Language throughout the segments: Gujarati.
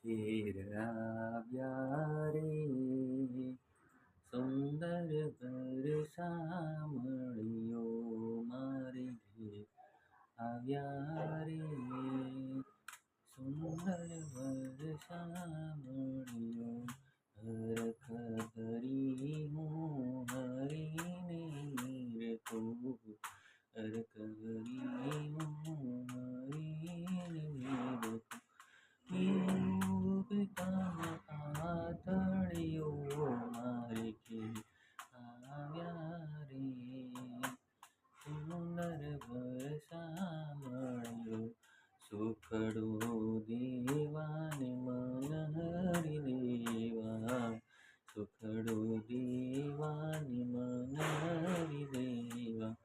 ઘેર આવ્યા રે સુંદર વર્ષા મળ્યો મારે ઘેર આવ્યા રે સુંદર વર્ષા મળ્યો હરખ ભરી હું હરીને નીરતો હરખ ભરી હું હરીને નીરતો આતળિયો મારે ઘેર આવ્યા રે સુંદર વર્ષા મળ્યો સુખડો દેવાને મન હરી દેવા સુખડો દેવાને મન હરી દેવા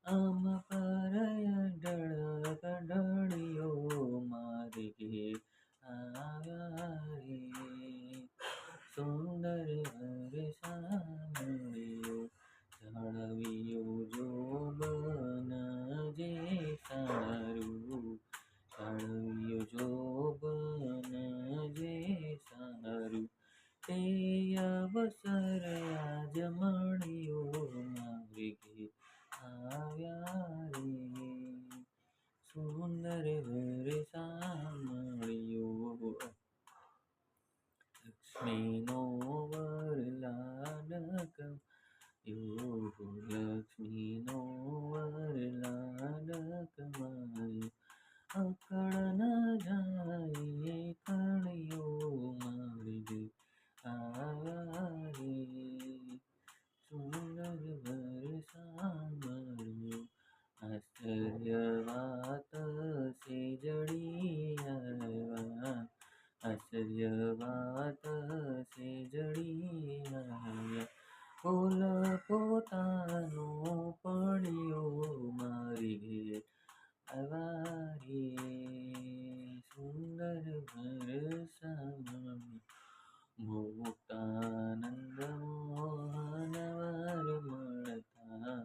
આમ પર ઢળિયો મારે ઘેર આવ્યા રે સુંદર વર્ષા મળ્યો જાળવ્યો જોબન જે સારું જાળવ્યો જોબન જે સારું તે અવસર આજ મળ્યો મારે ઘેર આવ્યા રે સુંદર વર્ષા મળ્યો લક્ષ્મીનો વરલાડક લક્ષ્મીનો વરલાડક માર્યો અકળ ન જાય કળિયો મારી ઘેર આવ્યા રે સુંદર વર્ષા મળ્યો આશ્ચર્ય વાત સેજડી આવ્યા આશ્ચર્ય વાત સેજડી આવ્યા ફૂલ પોતાનો પડ્યો મારી ઘેર આવ્યા રે સુંદર વર્ષા મુક્તાનંદ મોહન વર મળતા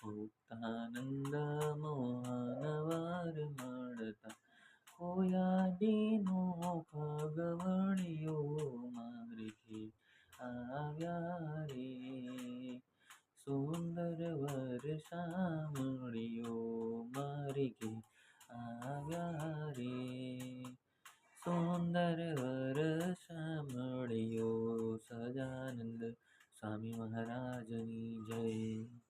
મુક્તાનંદ મોહન વર મળતા કોયાદીનો પગવડિયો મારે ઘેર આવ્યા રે સુંદર વર્ષા મળ્યો મારે ઘેર આવ્યા રે સુંદર વર્ષા મળ્યો સજાનંદ સ્વામી મહારાજની જય.